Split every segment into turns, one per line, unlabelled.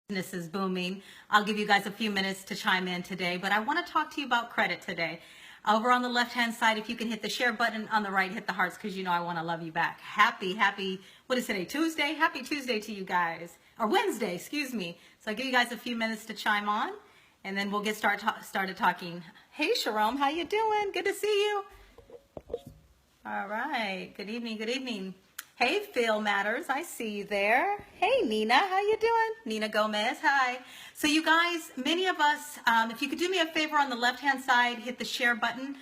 Business is booming. I'll give you guys a few minutes to chime in today, but I want to talk to you about credit today. Over on the left-hand side, if you can hit the share button, on the right, hit the hearts, because you know I want to love you back. Happy, what is today, Tuesday? Happy Tuesday to you guys. Or Wednesday, excuse me. So I'll give you guys a few minutes to chime on, and then we'll get started talking. Hey, Sharon, how you doing? Good to see you. All right, good evening, good evening. Hey, Phil Matters, I see you there. Hey, Nina, how you doing? Nina Gomez, hi. So you guys, many of us, if you could do me a favor on the left-hand side, hit the share button,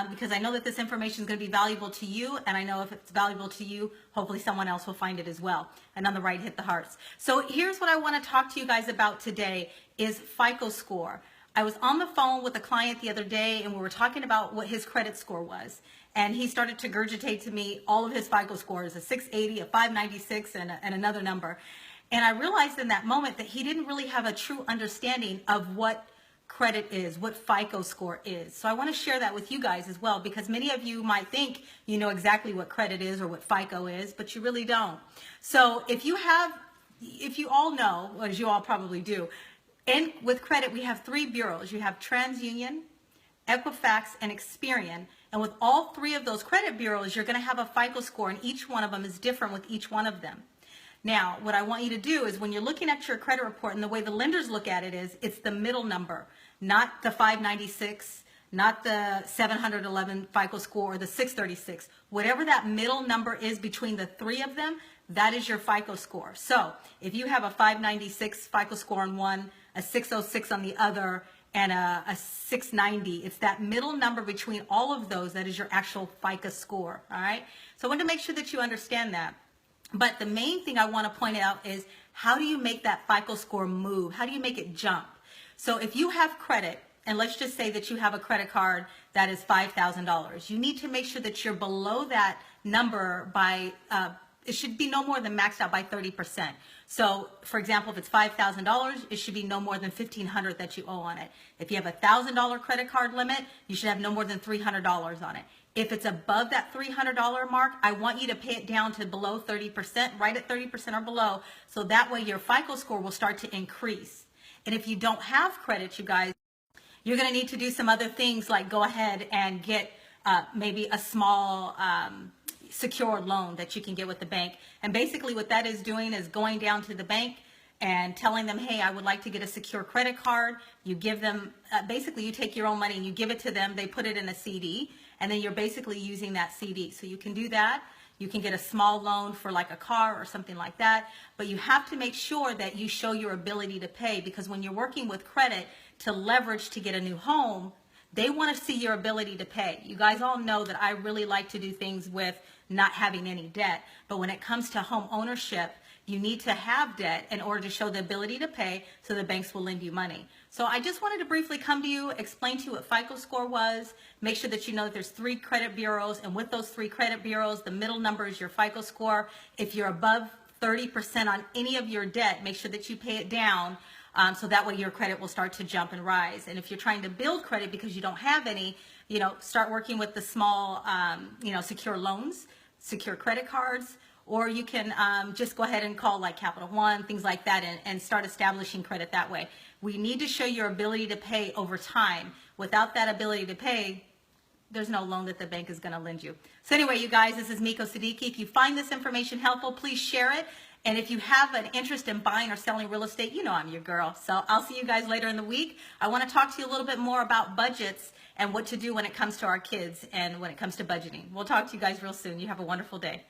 because I know that this information is going to be valuable to you, and I know if it's valuable to you, hopefully someone else will find it as well. And on the right, hit the hearts. So here's what I want to talk to you guys about today is FICO score. I was on the phone with a client the other day, and we were talking about what his credit score was. And he started to regurgitate to me all of his FICO scores, a 680, a 596, and another number. And I realized in that moment that he didn't really have a true understanding of what credit is, what FICO score is. So I want to share that with you guys as well, because many of you might think you know exactly what credit is or what FICO is, but you really don't. So if you all know, as you all probably do, and with credit, we have three bureaus. You have TransUnion, Equifax, and Experian. And with all three of those credit bureaus, you're going to have a FICO score, and each one of them is different with each one of them. Now, what I want you to do is when you're looking at your credit report, and the way the lenders look at it is, it's the middle number, not the 596, not the 711 FICO score or the 636. Whatever that middle number is between the three of them, that is your FICO score. So if you have a 596 FICO score on one, a 606 on the other, and a 690, it's that middle number between all of those that is your actual FICO score, all right? So I want to make sure that you understand that. But the main thing I want to point out is, how do you make that FICO score move? How do you make it jump? So if you have credit, and let's just say that you have a credit card that is $5,000, you need to make sure that you're below that number by, it should be no more than maxed out by 30%. So, for example, if it's $5,000, it should be no more than $1,500 that you owe on it. If you have a $1,000 credit card limit, you should have no more than $300 on it. If it's above that $300 mark, I want you to pay it down to below 30%, right at 30% or below, so that way your FICO score will start to increase. And if you don't have credit, you guys, you're going to need to do some other things, like go ahead and get maybe a small secured loan that you can get with the bank. And basically what that is doing is going down to the bank and telling them, hey, I would like to get a secure credit card. You give them, basically you take your own money and you give it to them. They put it in a CD, and then you're basically using that CD. So you can do that. You can get a small loan for like a car or something like that, but you have to make sure that you show your ability to pay, because when you're working with credit to leverage to get a new home, they want to see your ability to pay. You guys all know that I really like to do things with not having any debt, but when it comes to home ownership, you need to have debt in order to show the ability to pay, so the banks will lend you money. So I just wanted to briefly come to you, explain to you what FICO score was, make sure that you know that there's three credit bureaus, and with those three credit bureaus, the middle number is your FICO score. If you're above 30% on any of your debt, make sure that you pay it down, so that way your credit will start to jump and rise. And if you're trying to build credit because you don't have any, start working with the small, secure loans, secure credit cards, or you can just go ahead and call like Capital One, things like that, and start establishing credit that way. We need to show your ability to pay over time. Without that ability to pay, there's no loan that the bank is going to lend you. So anyway, you guys, this is Miko Siddiqui. If you find this information helpful, please share it. And if you have an interest in buying or selling real estate, you know I'm your girl. So I'll see you guys later in the week. I want to talk to you a little bit more about budgets and what to do when it comes to our kids and when it comes to budgeting. We'll talk to you guys real soon. You have a wonderful day.